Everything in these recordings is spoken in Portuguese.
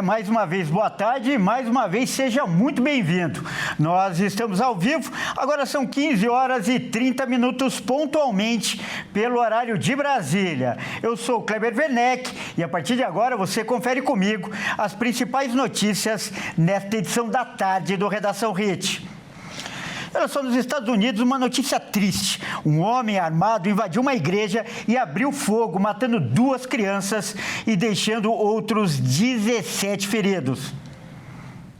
Mais uma vez, boa tarde e mais uma vez seja muito bem-vindo. Nós estamos ao vivo, agora são 15 horas e 30 minutos pontualmente pelo horário de Brasília. Eu sou o Kleber Werneck e a partir de agora você confere comigo as principais notícias nesta edição da tarde do Redação Hit. Olha só, nos Estados Unidos, uma notícia triste. Um homem armado invadiu uma igreja e abriu fogo, matando 2 crianças e deixando outros 17 feridos.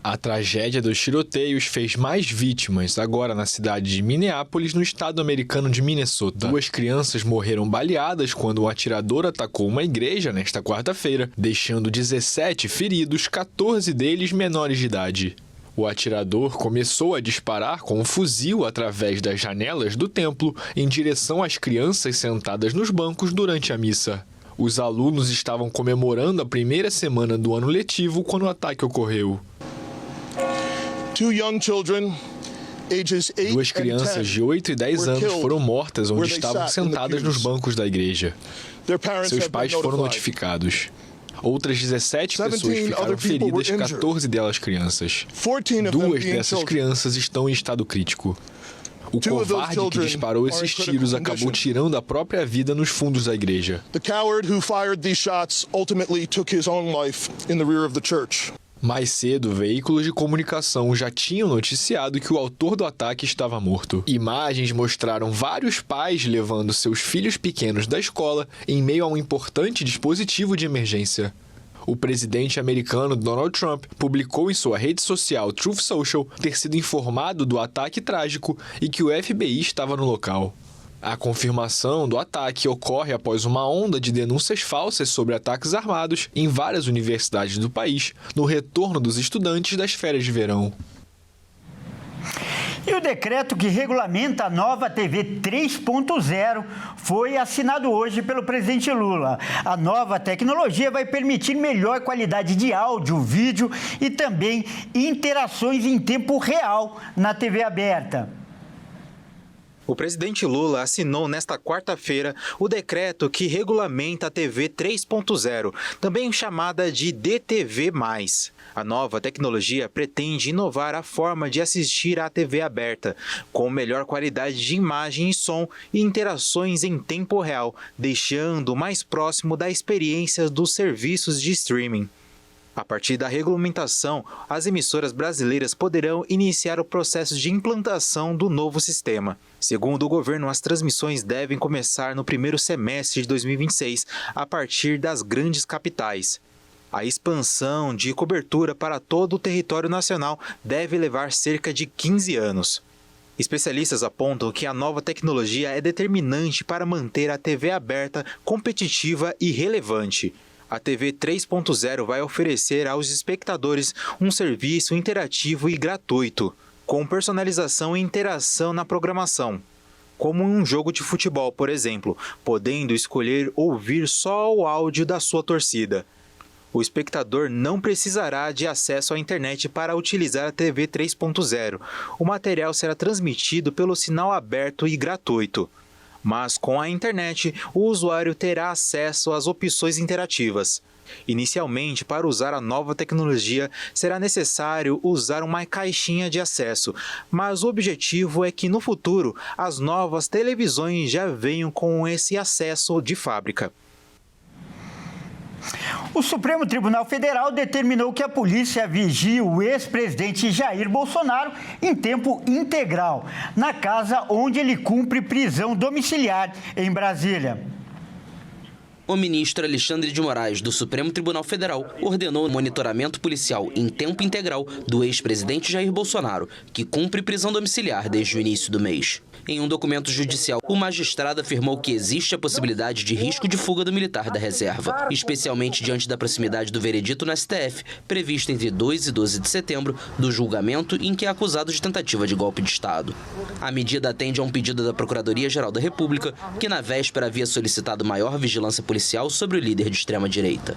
A tragédia dos tiroteios fez mais vítimas agora na cidade de Minneapolis, no estado americano de Minnesota. 2 crianças morreram baleadas quando um atirador atacou uma igreja nesta quarta-feira, deixando 17 feridos, 14 deles menores de idade. O atirador começou a disparar com um fuzil através das janelas do templo em direção às crianças sentadas nos bancos durante a missa. Os alunos estavam comemorando a primeira semana do ano letivo quando o ataque ocorreu. 2 crianças de 8 e 10 anos foram mortas onde estavam sentadas nos bancos da igreja. Seus pais foram notificados. Outras 17 pessoas ficaram feridas, 14 delas crianças. 2 dessas crianças estão em estado crítico. O covarde que disparou esses tiros acabou tirando a própria vida nos fundos da igreja. Mais cedo, veículos de comunicação já tinham noticiado que o autor do ataque estava morto. Imagens mostraram vários pais levando seus filhos pequenos da escola em meio a um importante dispositivo de emergência. O presidente americano Donald Trump publicou em sua rede social Truth Social ter sido informado do ataque trágico e que o FBI estava no local. A confirmação do ataque ocorre após uma onda de denúncias falsas sobre ataques armados em várias universidades do país, no retorno dos estudantes das férias de verão. E o decreto que regulamenta a nova TV 3.0 foi assinado hoje pelo presidente Lula. A nova tecnologia vai permitir melhor qualidade de áudio, vídeo e também interações em tempo real na TV aberta. O presidente Lula assinou nesta quarta-feira o decreto que regulamenta a TV 3.0, também chamada de DTV+. A nova tecnologia pretende inovar a forma de assistir à TV aberta, com melhor qualidade de imagem e som e interações em tempo real, deixando mais próximo da experiência dos serviços de streaming. A partir da regulamentação, as emissoras brasileiras poderão iniciar o processo de implantação do novo sistema. Segundo o governo, as transmissões devem começar no primeiro semestre de 2026, a partir das grandes capitais. A expansão de cobertura para todo o território nacional deve levar cerca de 15 anos. Especialistas apontam que a nova tecnologia é determinante para manter a TV aberta competitiva e relevante. A TV 3.0 vai oferecer aos espectadores um serviço interativo e gratuito, com personalização e interação na programação, como em um jogo de futebol, por exemplo, podendo escolher ouvir só o áudio da sua torcida. O espectador não precisará de acesso à internet para utilizar a TV 3.0. O material será transmitido pelo sinal aberto e gratuito. Mas com a internet, o usuário terá acesso às opções interativas. Inicialmente, para usar a nova tecnologia, será necessário usar uma caixinha de acesso, mas o objetivo é que no futuro as novas televisões já venham com esse acesso de fábrica. O Supremo Tribunal Federal determinou que a polícia vigie o ex-presidente Jair Bolsonaro em tempo integral, na casa onde ele cumpre prisão domiciliar em Brasília. O ministro Alexandre de Moraes, do Supremo Tribunal Federal, ordenou o monitoramento policial em tempo integral do ex-presidente Jair Bolsonaro, que cumpre prisão domiciliar desde o início do mês. Em um documento judicial, o magistrado afirmou que existe a possibilidade de risco de fuga do militar da reserva, especialmente diante da proximidade do veredito no STF, previsto entre 2 e 12 de setembro, do julgamento em que é acusado de tentativa de golpe de Estado. A medida atende a um pedido da Procuradoria-Geral da República, que na véspera havia solicitado maior vigilância policial sobre o líder de extrema-direita.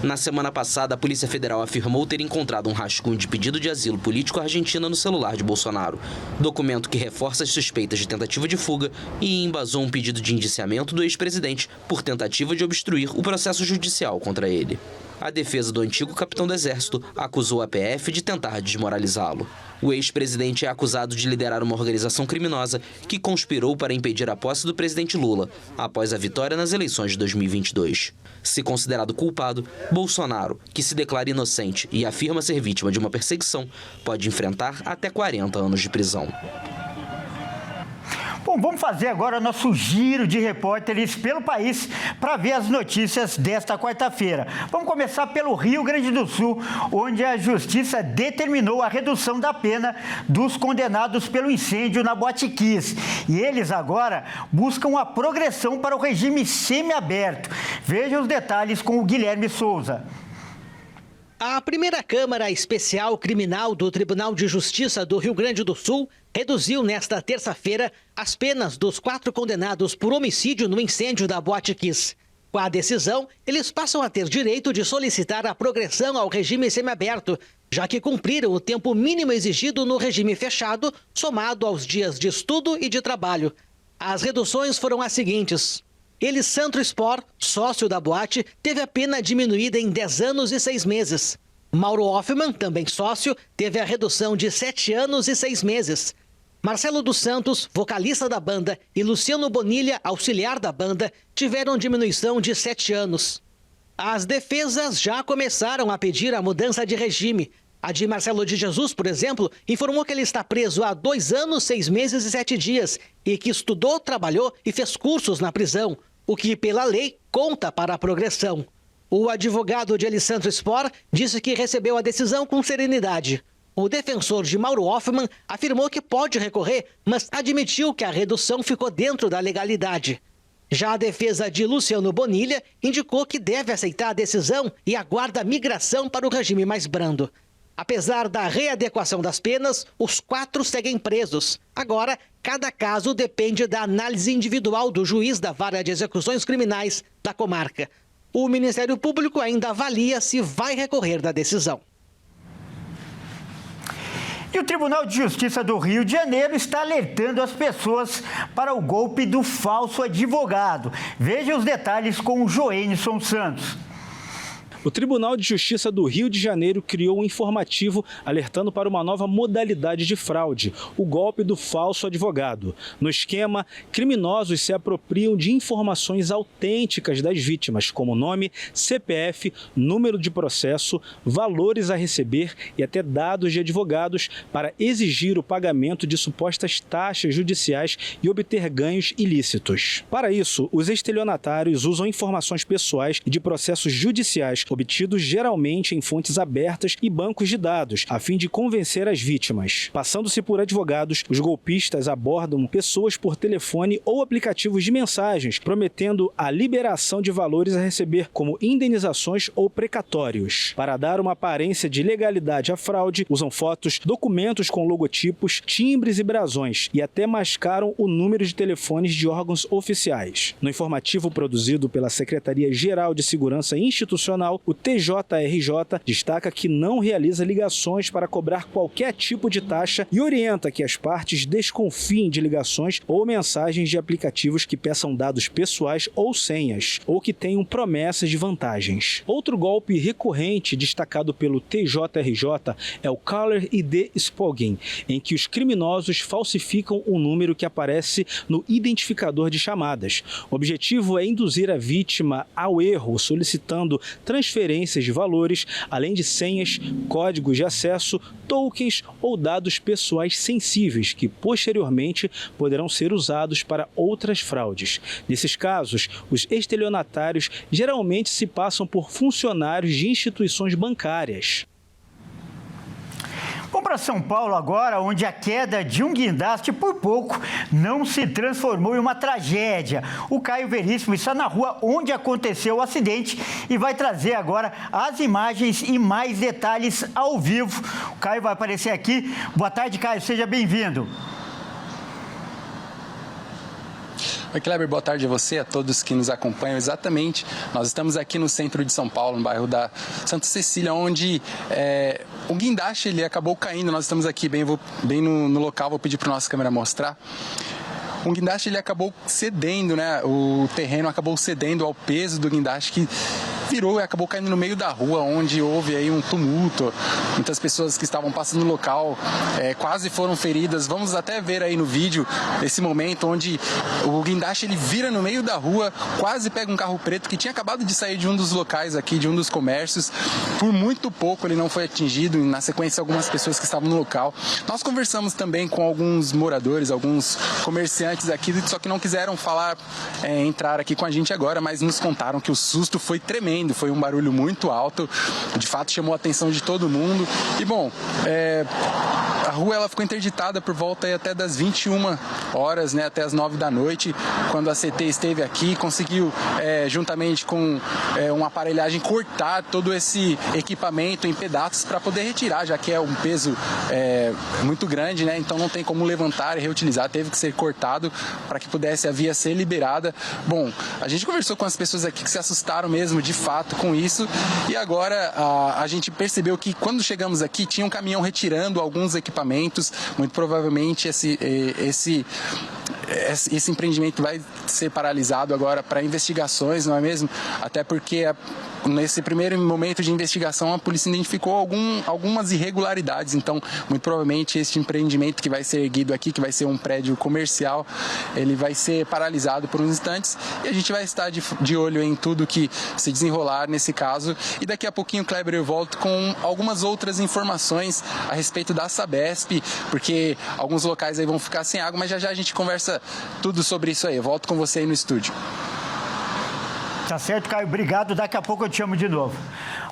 Na semana passada, a Polícia Federal afirmou ter encontrado um rascunho de pedido de asilo político argentina no celular de Bolsonaro, documento que reforça as suspeitas de tentativa de fuga e embasou um pedido de indiciamento do ex-presidente por tentativa de obstruir o processo judicial contra ele. A defesa do antigo capitão do Exército acusou a PF de tentar desmoralizá-lo. O ex-presidente é acusado de liderar uma organização criminosa que conspirou para impedir a posse do presidente Lula após a vitória nas eleições de 2022. Se considerado culpado, Bolsonaro, que se declara inocente e afirma ser vítima de uma perseguição, pode enfrentar até 40 anos de prisão. Bom, vamos fazer agora nosso giro de repórteres pelo país para ver as notícias desta quarta-feira. Vamos começar pelo Rio Grande do Sul, onde a Justiça determinou a redução da pena dos condenados pelo incêndio na Boate Kiss. E eles agora buscam a progressão para o regime semiaberto. Veja os detalhes com o Guilherme Souza. A primeira Câmara Especial Criminal do Tribunal de Justiça do Rio Grande do Sul reduziu nesta terça-feira as penas dos 4 condenados por homicídio no incêndio da Boate Kiss. Com a decisão, eles passam a ter direito de solicitar a progressão ao regime semiaberto, já que cumpriram o tempo mínimo exigido no regime fechado, somado aos dias de estudo e de trabalho. As reduções foram as seguintes. Elisandro Spor, sócio da boate, teve a pena diminuída em 10 anos e 6 meses. Mauro Hoffman, também sócio, teve a redução de 7 anos e 6 meses. Marcelo dos Santos, vocalista da banda, e Luciano Bonilha, auxiliar da banda, tiveram diminuição de 7 anos. As defesas já começaram a pedir a mudança de regime. A de Marcelo de Jesus, por exemplo, informou que ele está preso há 2 anos, 6 meses e 7 dias e que estudou, trabalhou e fez cursos na prisão, o que, pela lei, conta para a progressão. O advogado de Elisandro Spor disse que recebeu a decisão com serenidade. O defensor de Mauro Hoffman afirmou que pode recorrer, mas admitiu que a redução ficou dentro da legalidade. Já a defesa de Luciano Bonilha indicou que deve aceitar a decisão e aguarda a migração para o regime mais brando. Apesar da readequação das penas, os 4 seguem presos. Agora, cada caso depende da análise individual do juiz da Vara de Execuções Criminais da comarca. O Ministério Público ainda avalia se vai recorrer da decisão. E o Tribunal de Justiça do Rio de Janeiro está alertando as pessoas para o golpe do falso advogado. Veja os detalhes com o Joênison Santos. O Tribunal de Justiça do Rio de Janeiro criou um informativo alertando para uma nova modalidade de fraude, o golpe do falso advogado. No esquema, criminosos se apropriam de informações autênticas das vítimas, como nome, CPF, número de processo, valores a receber e até dados de advogados para exigir o pagamento de supostas taxas judiciais e obter ganhos ilícitos. Para isso, os estelionatários usam informações pessoais e de processos judiciais obtidos geralmente em fontes abertas e bancos de dados, a fim de convencer as vítimas. Passando-se por advogados, os golpistas abordam pessoas por telefone ou aplicativos de mensagens, prometendo a liberação de valores a receber, como indenizações ou precatórios. Para dar uma aparência de legalidade à fraude, usam fotos, documentos com logotipos, timbres e brasões e até mascaram o número de telefones de órgãos oficiais. No informativo produzido pela Secretaria-Geral de Segurança Institucional, o TJRJ destaca que não realiza ligações para cobrar qualquer tipo de taxa e orienta que as partes desconfiem de ligações ou mensagens de aplicativos que peçam dados pessoais ou senhas, ou que tenham promessas de vantagens. Outro golpe recorrente destacado pelo TJRJ é o Caller ID Spogging, em que os criminosos falsificam um número que aparece no identificador de chamadas. O objetivo é induzir a vítima ao erro, solicitando transferências de valores, além de senhas, códigos de acesso, tokens ou dados pessoais sensíveis que posteriormente poderão ser usados para outras fraudes. Nesses casos, os estelionatários geralmente se passam por funcionários de instituições bancárias. Vamos para São Paulo agora, onde a queda de um guindaste por pouco não se transformou em uma tragédia. O Caio Veríssimo está na rua onde aconteceu o acidente e vai trazer agora as imagens e mais detalhes ao vivo. O Caio vai aparecer aqui. Boa tarde, Caio. Seja bem-vindo. Oi, Kleber, boa tarde a você, a todos que nos acompanham. Exatamente, nós estamos aqui no centro de São Paulo, no bairro da Santa Cecília, onde o guindaste ele acabou caindo. Nós estamos aqui bem no local, vou pedir para a nossa câmera mostrar. O guindaste ele acabou cedendo, né? O terreno acabou cedendo ao peso do guindaste que virou e acabou caindo no meio da rua, onde houve aí um tumulto. Muitas pessoas que estavam passando no local quase foram feridas. Vamos até ver aí no vídeo esse momento onde o guindaste ele vira no meio da rua, quase pega um carro preto que tinha acabado de sair de um dos locais aqui, de um dos comércios. Por muito pouco ele não foi atingido, na sequência algumas pessoas que estavam no local. Nós conversamos também com alguns moradores, alguns comerciantes aqui, só que não quiseram falar, entrar aqui com a gente agora, mas nos contaram que o susto foi tremendo, foi um barulho muito alto, de fato chamou a atenção de todo mundo. E bom, a rua ela ficou interditada por volta aí até das 21 horas, né, até as 9 da noite, quando a CT esteve aqui, conseguiu, juntamente com uma aparelhagem, cortar todo esse equipamento em pedaços para poder retirar, já que é um peso muito grande, né, então não tem como levantar e reutilizar, teve que ser cortado para que pudesse a via ser liberada. Bom, a gente conversou com as pessoas aqui que se assustaram mesmo, de fato, com isso, e agora a gente percebeu que quando chegamos aqui tinha um caminhão retirando alguns equipamentos, muito provavelmente esse empreendimento vai ser paralisado agora para investigações, não é mesmo? Até porque nesse primeiro momento de investigação a polícia identificou algumas irregularidades, então muito provavelmente este empreendimento que vai ser erguido aqui, que vai ser um prédio comercial, ele vai ser paralisado por uns instantes e a gente vai estar de olho em tudo que se desenrolar nesse caso. E daqui a pouquinho, Kleber, eu volto com algumas outras informações a respeito da Sabesp, porque alguns locais aí vão ficar sem água, mas já a gente conversa tudo sobre isso aí. Eu volto com você aí no estúdio. Tá certo, Caio, obrigado. Daqui a pouco eu te chamo de novo.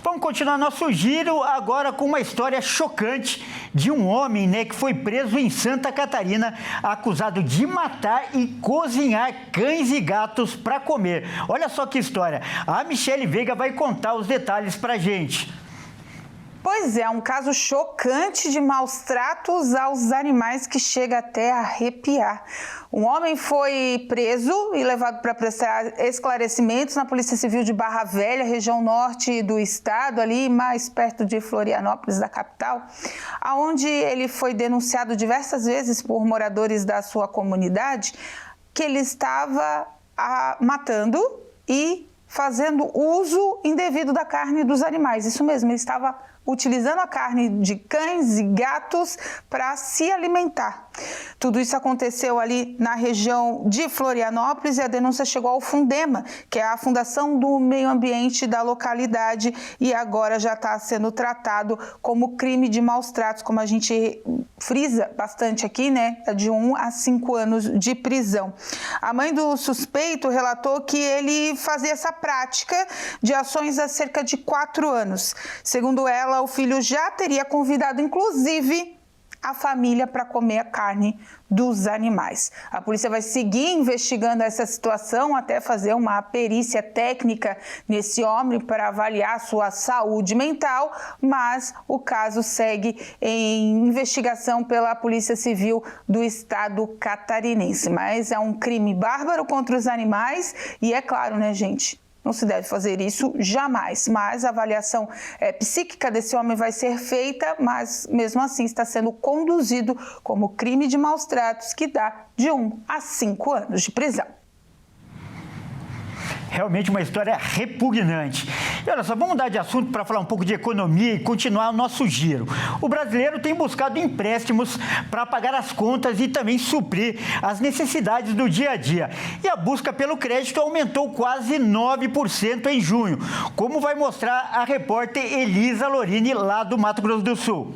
Vamos continuar nosso giro agora com uma história chocante de um homem, né, que foi preso em Santa Catarina, acusado de matar e cozinhar cães e gatos para comer. Olha só que história. A Michele Veiga vai contar os detalhes pra gente. Pois é, um caso chocante de maus tratos aos animais que chega até a arrepiar. Um homem foi preso e levado para prestar esclarecimentos na Polícia Civil de Barra Velha, região norte do estado, ali mais perto de Florianópolis, da capital, aonde ele foi denunciado diversas vezes por moradores da sua comunidade que ele estava matando e fazendo uso indevido da carne dos animais. Isso mesmo, ele estava utilizando a carne de cães e gatos para se alimentar. Tudo isso aconteceu ali na região de Florianópolis e a denúncia chegou ao Fundema, que é a Fundação do Meio Ambiente da localidade, e agora já está sendo tratado como crime de maus tratos, como a gente frisa bastante aqui, né? De 1 a 5 anos de prisão. A mãe do suspeito relatou que ele fazia essa prática de ações há cerca de 4 anos. Segundo ela, o filho já teria convidado, inclusive, a família para comer a carne dos animais. A polícia vai seguir investigando essa situação até fazer uma perícia técnica nesse homem para avaliar sua saúde mental, mas o caso segue em investigação pela Polícia Civil do estado catarinense. Mas é um crime bárbaro contra os animais e é claro, né, gente? Não se deve fazer isso jamais, mas a avaliação psíquica desse homem vai ser feita, mas mesmo assim está sendo conduzido como crime de maus tratos, que dá de 1 a 5 anos de prisão. Realmente uma história repugnante. E olha só, vamos mudar de assunto para falar um pouco de economia e continuar o nosso giro. O brasileiro tem buscado empréstimos para pagar as contas e também suprir as necessidades do dia a dia. E a busca pelo crédito aumentou quase 9% em junho, como vai mostrar a repórter Elisa Lorini, lá do Mato Grosso do Sul.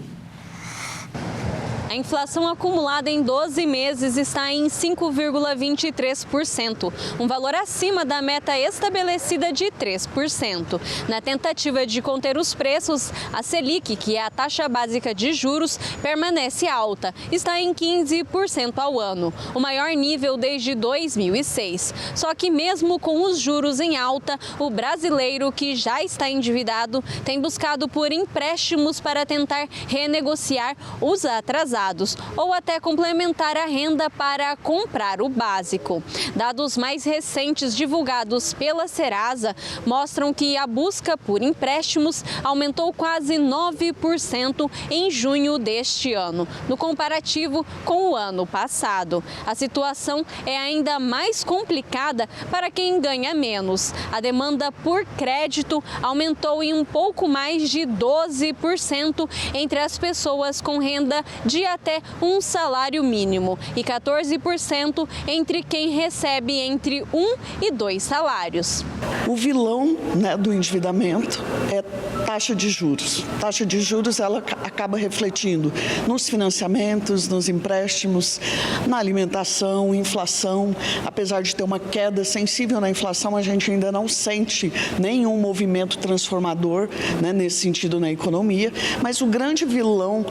A inflação acumulada em 12 meses está em 5,23%, um valor acima da meta estabelecida de 3%. Na tentativa de conter os preços, a Selic, que é a taxa básica de juros, permanece alta, está em 15% ao ano, o maior nível desde 2006. Só que mesmo com os juros em alta, o brasileiro, que já está endividado, tem buscado por empréstimos para tentar renegociar os atrasados. usados ou até complementar a renda para comprar o básico. Dados mais recentes divulgados pela Serasa mostram que a busca por empréstimos aumentou quase 9% em junho deste ano, no comparativo com o ano passado. A situação é ainda mais complicada para quem ganha menos. A demanda por crédito aumentou em um pouco mais de 12% entre as pessoas com renda de até um salário mínimo e 14% entre quem recebe entre 1 e 2 salários. O vilão, do endividamento é taxa de juros. Taxa de juros ela acaba refletindo nos financiamentos, nos empréstimos, na alimentação, inflação. Apesar de ter uma queda sensível na inflação, a gente ainda não sente nenhum movimento transformador, nesse sentido na economia. Mas o grande vilão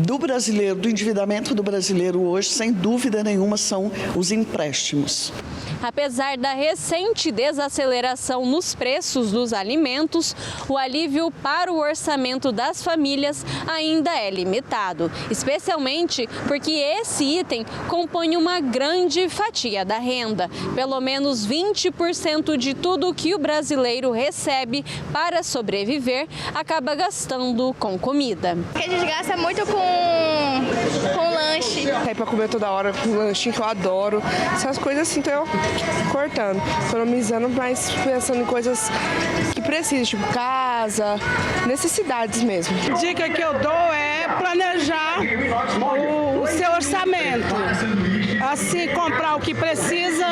do brasileiro, do endividamento do brasileiro hoje, sem dúvida nenhuma, são os empréstimos. Apesar da recente desaceleração nos preços dos alimentos, o alívio para o orçamento das famílias ainda é limitado, especialmente porque esse item compõe uma grande fatia da renda. Pelo menos 20% de tudo que o brasileiro recebe para sobreviver acaba gastando com comida. A gente gasta muito com lanche. Sair pra comer toda hora, com lanche que eu adoro. Essas coisas assim, então eu cortando, economizando, mas pensando em coisas que precisam, tipo casa, necessidades mesmo. A dica que eu dou é planejar o seu orçamento. Assim, comprar o que precisa,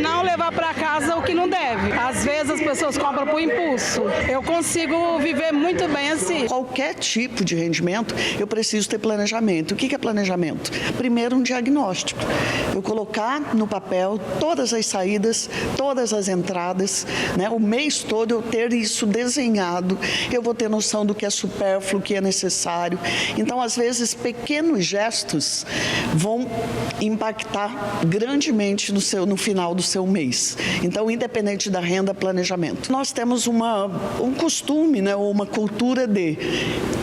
não levar para casa o que não deve. Às vezes as pessoas compram por impulso. Eu consigo viver muito bem assim. Qualquer tipo de rendimento, eu preciso ter planejamento. O que é planejamento? Primeiro, um diagnóstico. Eu colocar no papel todas as saídas, todas as entradas, o mês todo eu ter isso desenhado, eu vou ter noção do que é supérfluo, o que é necessário. Então, às vezes, pequenos gestos vão impactar grandemente no final do seu mês. Então, independente da renda, planejamento. Nós temos um costume, ou uma cultura de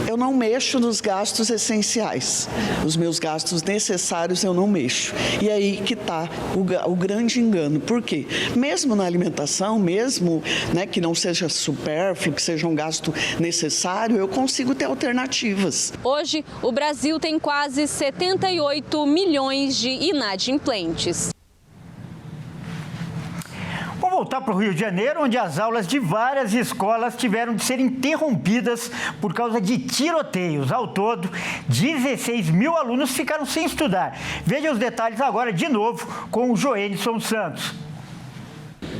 eu não mexo nos gastos essenciais. Os meus gastos necessários eu não mexo. E aí que está o grande engano. Por quê? Mesmo na alimentação, mesmo que não seja supérfluo, que seja um gasto necessário, eu consigo ter alternativas. Hoje, o Brasil tem quase 78 milhões de inadimplentes. Vamos voltar para o Rio de Janeiro, onde as aulas de várias escolas tiveram de ser interrompidas por causa de tiroteios. Ao todo, 16 mil alunos ficaram sem estudar. Veja os detalhes agora de novo com o Joênison Santos.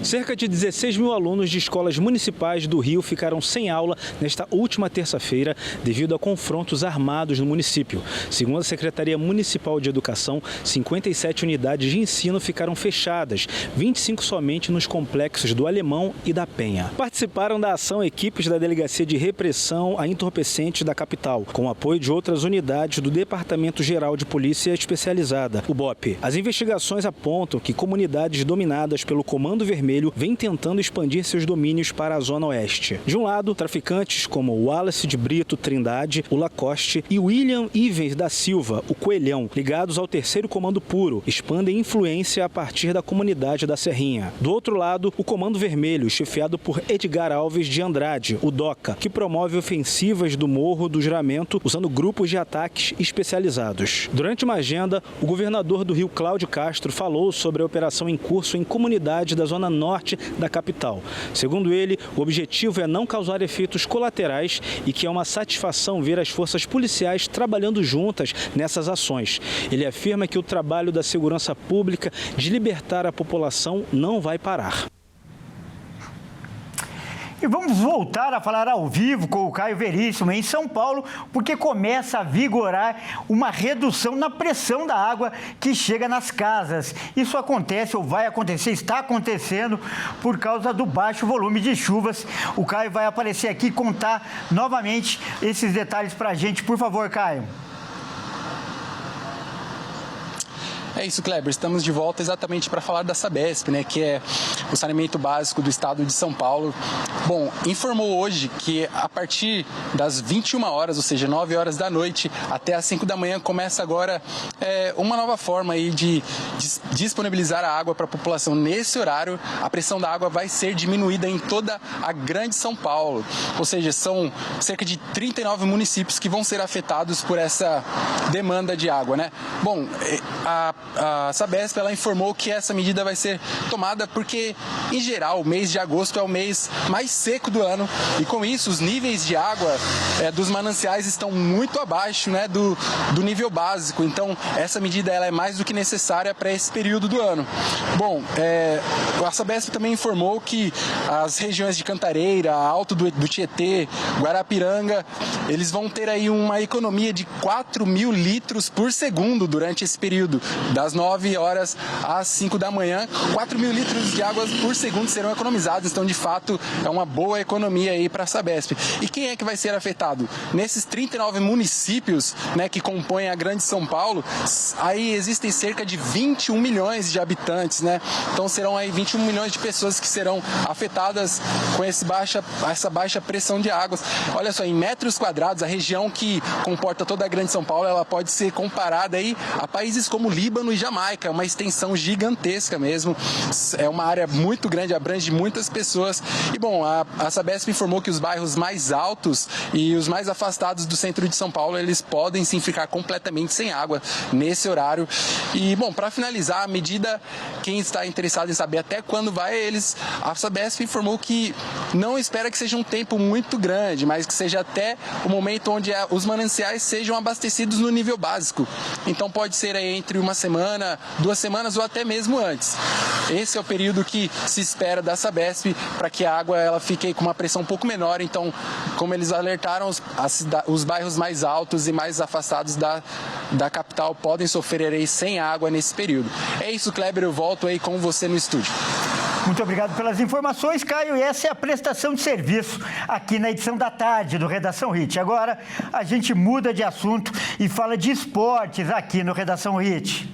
Cerca de 16 mil alunos de escolas municipais do Rio ficaram sem aula nesta última terça-feira devido a confrontos armados no município. Segundo a Secretaria Municipal de Educação, 57 unidades de ensino ficaram fechadas, 25 somente nos complexos do Alemão e da Penha. Participaram da ação equipes da Delegacia de Repressão a Entorpecentes da capital, com o apoio de outras unidades do Departamento Geral de Polícia Especializada, o BOP. As investigações apontam que comunidades dominadas pelo Comando Vermelho vem tentando expandir seus domínios para a Zona Oeste. De um lado, traficantes como o Wallace de Brito Trindade, o Lacoste e William Ivens da Silva, o Coelhão, ligados ao 3º Comando Puro, expandem influência a partir da comunidade da Serrinha. Do outro lado, o Comando Vermelho, chefiado por Edgar Alves de Andrade, o DOCA, que promove ofensivas do Morro do Juramento usando grupos de ataques especializados. Durante uma agenda, o governador do Rio, Cláudio Castro, falou sobre a operação em curso em comunidades da Zona Norte da capital. Segundo ele, o objetivo é não causar efeitos colaterais e que é uma satisfação ver as forças policiais trabalhando juntas nessas ações. Ele afirma que o trabalho da segurança pública de libertar a população não vai parar. E vamos voltar a falar ao vivo com o Caio Veríssimo em São Paulo, porque começa a vigorar uma redução na pressão da água que chega nas casas. Isso acontece ou vai acontecer, está acontecendo por causa do baixo volume de chuvas. O Caio vai aparecer aqui e contar novamente esses detalhes para a gente. Por favor, Caio. É isso, Kleber. Estamos de volta exatamente para falar da Sabesp, que é o saneamento básico do estado de São Paulo, bom, informou hoje que a partir das 21 horas, ou seja, 9 horas da noite até as 5 da manhã, começa agora uma nova forma aí de disponibilizar a água para a população. Nesse horário, a pressão da água vai ser diminuída em toda a grande São Paulo, ou seja, são cerca de 39 municípios que vão ser afetados por essa demanda de água, né? Bom, a Sabesp, ela informou que essa medida vai ser tomada porque, em geral, o mês de agosto é o mês mais seco do ano e, com isso, os níveis de água dos mananciais estão muito abaixo, né, do nível básico. Então, essa medida ela é mais do que necessária para esse período do ano. Bom, a Sabesp também informou que as regiões de Cantareira, Alto do Tietê, Guarapiranga, eles vão ter aí uma economia de 4.000 litros por segundo durante esse período, das 9 horas às 5 da manhã. 4.000 litros de água por segundo serão economizados, então, de fato, é uma boa economia aí para a Sabesp. E quem é que vai ser afetado? Nesses 39 municípios, né, que compõem a grande São Paulo, aí existem cerca de 21 milhões de habitantes, né? Então serão aí 21 milhões de pessoas que serão afetadas com essa baixa pressão de águas. Olha só, em metros quadrados, a região que comporta toda a grande São Paulo, ela pode ser comparada aí a países como Líbano e Jamaica, uma extensão gigantesca mesmo. É uma área muito grande, abrange muitas pessoas. E bom, a Sabesp informou que os bairros mais altos e os mais afastados do centro de São Paulo, eles podem sim ficar completamente sem água nesse horário. E bom, para finalizar a medida, quem está interessado em saber até quando vai, a Sabesp informou que não espera que seja um tempo muito grande, mas que seja até o momento onde os mananciais sejam abastecidos no nível básico. Então pode ser aí entre uma semana, 2 semanas ou até mesmo antes. Esse é o período que se espera da Sabesp para que a água ela fique com uma pressão um pouco menor. Então, como eles alertaram, os bairros mais altos e mais afastados da capital podem sofrer aí sem água nesse período. É isso, Kleber, eu volto aí com você no estúdio. Muito obrigado pelas informações, Caio. E essa é a prestação de serviço aqui na edição da tarde do Redação Hit. Agora a gente muda de assunto e fala de esportes aqui no Redação Hit.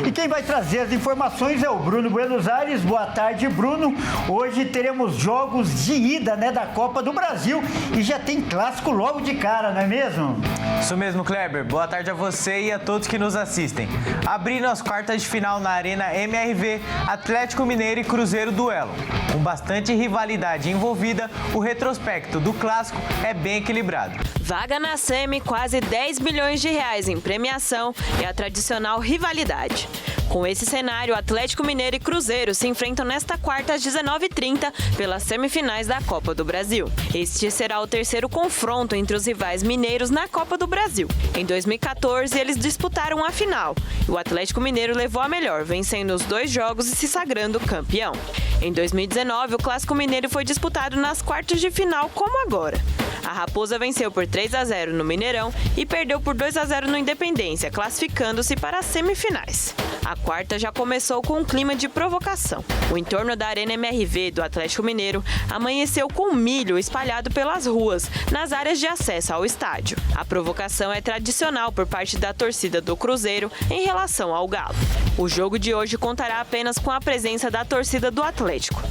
E quem vai trazer as informações é o Bruno Buenos Aires. Boa tarde, Bruno. Hoje teremos jogos de ida, né, da Copa do Brasil e já tem clássico logo de cara, não é mesmo? Isso mesmo, Kleber. Boa tarde a você e a todos que nos assistem. Abrindo as quartas de final na Arena MRV, Atlético Mineiro e Cruzeiro duelo. Com bastante rivalidade envolvida, o retrospecto do clássico é bem equilibrado. Vaga na semi, quase 10 milhões de reais em premiação e a tradicional rivalidade. Com esse cenário, Atlético Mineiro e Cruzeiro se enfrentam nesta quarta às 19h30 pelas semifinais da Copa do Brasil. Este será o terceiro confronto entre os rivais mineiros na Copa do Brasil. Em 2014, eles disputaram a final e o Atlético Mineiro levou a melhor, vencendo os 2 jogos e se sagrando campeão. Em 2019, o Clássico Mineiro foi disputado nas quartas de final, como agora. A Raposa venceu por 3-0 no Mineirão e perdeu por 2-0 no Independência, classificando-se para as semifinais. A quarta já começou com um clima de provocação. O entorno da Arena MRV do Atlético Mineiro amanheceu com milho espalhado pelas ruas, nas áreas de acesso ao estádio. A provocação é tradicional por parte da torcida do Cruzeiro em relação ao Galo. O jogo de hoje contará apenas com a presença da torcida do Atlético.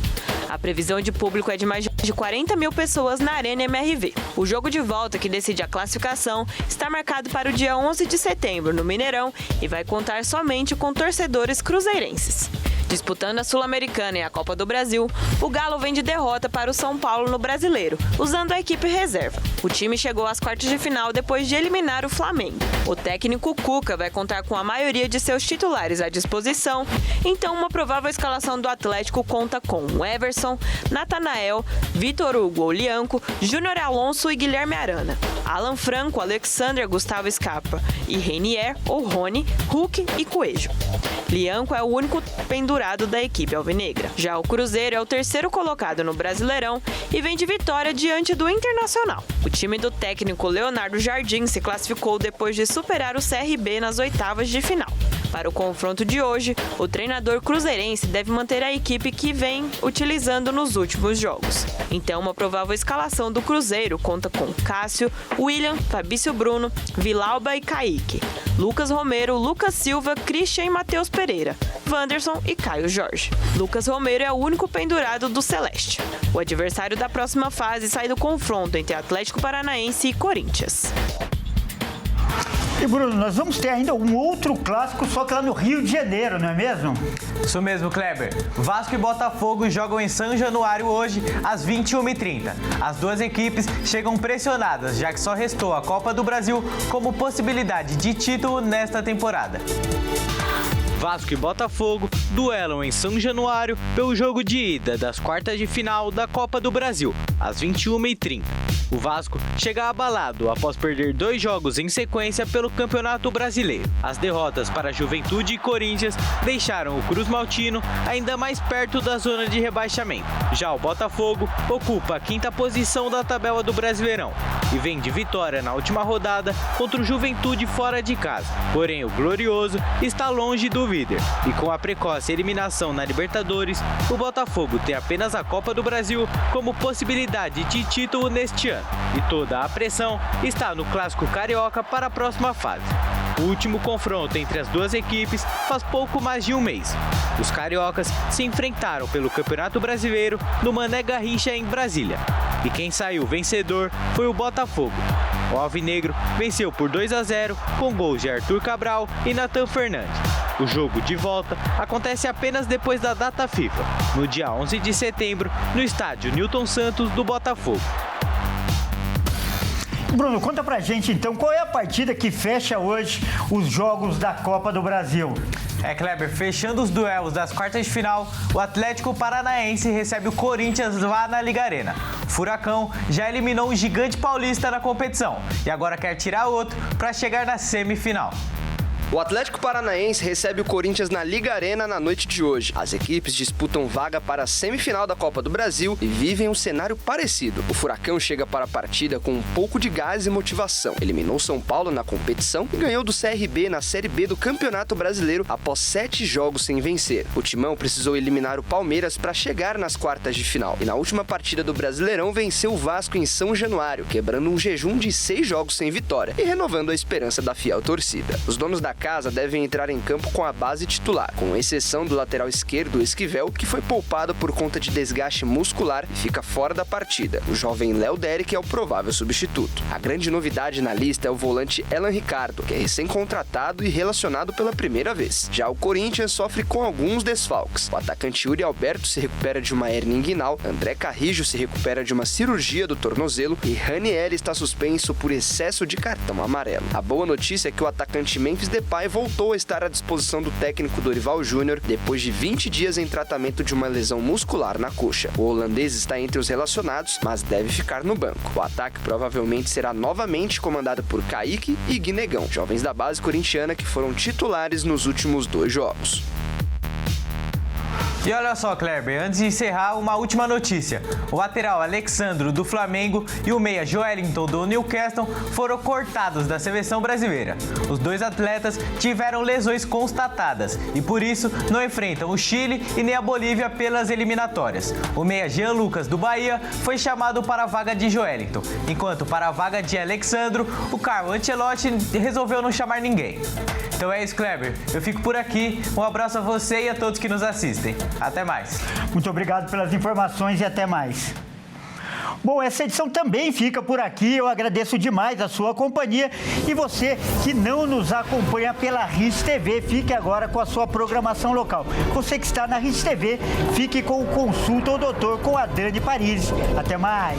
A previsão de público é de mais de 40 mil pessoas na Arena MRV. O jogo de volta, que decide a classificação, está marcado para o dia 11 de setembro, no Mineirão, e vai contar somente com torcedores cruzeirenses. Disputando a Sul-Americana e a Copa do Brasil, o Galo vem de derrota para o São Paulo no Brasileiro, usando a equipe reserva. O time chegou às quartas de final depois de eliminar o Flamengo. O técnico Cuca vai contar com a maioria de seus titulares à disposição, então uma provável escalação do Atlético conta com Everson, Natanael, Vitor Hugo ou Lianco, Júnior Alonso e Guilherme Arana, Alan Franco, Alexander, Gustavo Scarpa e Renier ou Rony, Hulk e Coelho. Lianco é o único pendurado da equipe alvinegra. Já o Cruzeiro é o terceiro colocado no Brasileirão e vem de vitória diante do Internacional. O time do técnico Leonardo Jardim se classificou depois de superar o CRB nas oitavas de final. Para o confronto de hoje, o treinador cruzeirense deve manter a equipe que vem utilizando nos últimos jogos. Então, uma provável escalação do Cruzeiro conta com Cássio, William, Fabrício Bruno, Vilauba e Kaique, Lucas Romero, Lucas Silva, Christian e Matheus Pereira, Wanderson e Caio Jorge. Lucas Romero é o único pendurado do Celeste. O adversário da próxima fase sai do confronto entre Atlético Paranaense e Corinthians. E Bruno, nós vamos ter ainda um outro clássico, só que lá no Rio de Janeiro, não é mesmo? Isso mesmo, Kleber. Vasco e Botafogo jogam em São Januário hoje, às 21h30. As duas equipes chegam pressionadas, já que só restou a Copa do Brasil como possibilidade de título nesta temporada. Vasco e Botafogo duelam em São Januário pelo jogo de ida das quartas de final da Copa do Brasil, às 21h30. O Vasco chega abalado após perder 2 jogos em sequência pelo Campeonato Brasileiro. As derrotas para Juventude e Corinthians deixaram o Cruz Maltino ainda mais perto da zona de rebaixamento. Já o Botafogo ocupa a 5ª posição da tabela do Brasileirão e vem de vitória na última rodada contra o Juventude fora de casa. Porém, o Glorioso está longe do líder e com a precoce eliminação na Libertadores, o Botafogo tem apenas a Copa do Brasil como possibilidade de título neste ano. E toda a pressão está no Clássico Carioca para a próxima fase. O último confronto entre as duas equipes faz pouco mais de um mês. Os cariocas se enfrentaram pelo Campeonato Brasileiro no Mané Garrincha em Brasília. E quem saiu vencedor foi o Botafogo. O alvinegro venceu por 2-0 com gols de Arthur Cabral e Nathan Fernandes. O jogo de volta acontece apenas depois da data FIFA, no dia 11 de setembro, no estádio Newton Santos do Botafogo. Bruno, conta pra gente então, qual é a partida que fecha hoje os jogos da Copa do Brasil? Kleber, fechando os duelos das quartas de final, o Atlético Paranaense recebe o Corinthians lá na Liga Arena. O Furacão já eliminou um gigante paulista na competição e agora quer tirar outro para chegar na semifinal. O Atlético Paranaense recebe o Corinthians na Liga Arena na noite de hoje. As equipes disputam vaga para a semifinal da Copa do Brasil e vivem um cenário parecido. O Furacão chega para a partida com um pouco de gás e motivação. Eliminou São Paulo na competição e ganhou do CRB na Série B do Campeonato Brasileiro após 7 jogos sem vencer. O Timão precisou eliminar o Palmeiras para chegar nas quartas de final. E na última partida do Brasileirão venceu o Vasco em São Januário, quebrando um jejum de 6 jogos sem vitória e renovando a esperança da fiel torcida. Os donos da casa devem entrar em campo com a base titular, com exceção do lateral esquerdo, Esquivel, que foi poupado por conta de desgaste muscular e fica fora da partida. O jovem Léo Derek é o provável substituto. A grande novidade na lista é o volante Elan Ricardo, que é recém-contratado e relacionado pela primeira vez. Já o Corinthians sofre com alguns desfalques. O atacante Yuri Alberto se recupera de uma hérnia inguinal, André Carrijo se recupera de uma cirurgia do tornozelo e Ranieri está suspenso por excesso de cartão amarelo. A boa notícia é que o atacante Memphis Depay voltou a estar à disposição do técnico Dorival Júnior depois de 20 dias em tratamento de uma lesão muscular na coxa. O holandês está entre os relacionados, mas deve ficar no banco. O ataque provavelmente será novamente comandado por Kaique e Guinegão, jovens da base corintiana que foram titulares nos últimos 2 jogos. E olha só, Kleber, antes de encerrar, uma última notícia. O lateral Alexandro, do Flamengo, e o meia Joelinton, do Newcastle, foram cortados da seleção brasileira. Os 2 atletas tiveram lesões constatadas e, por isso, não enfrentam o Chile e nem a Bolívia pelas eliminatórias. O meia Jean Lucas, do Bahia, foi chamado para a vaga de Joelinton, enquanto para a vaga de Alexandro, o Carlo Ancelotti resolveu não chamar ninguém. Então é isso, Kleber. Eu fico por aqui. Um abraço a você e a todos que nos assistem. Até mais. Muito obrigado pelas informações e até mais. Bom, essa edição também fica por aqui. Eu agradeço demais a sua companhia. E você que não nos acompanha pela RIS TV, fique agora com a sua programação local. Você que está na RIS TV, fique com o Consulta ao Doutor com a Dani Paris. Até mais.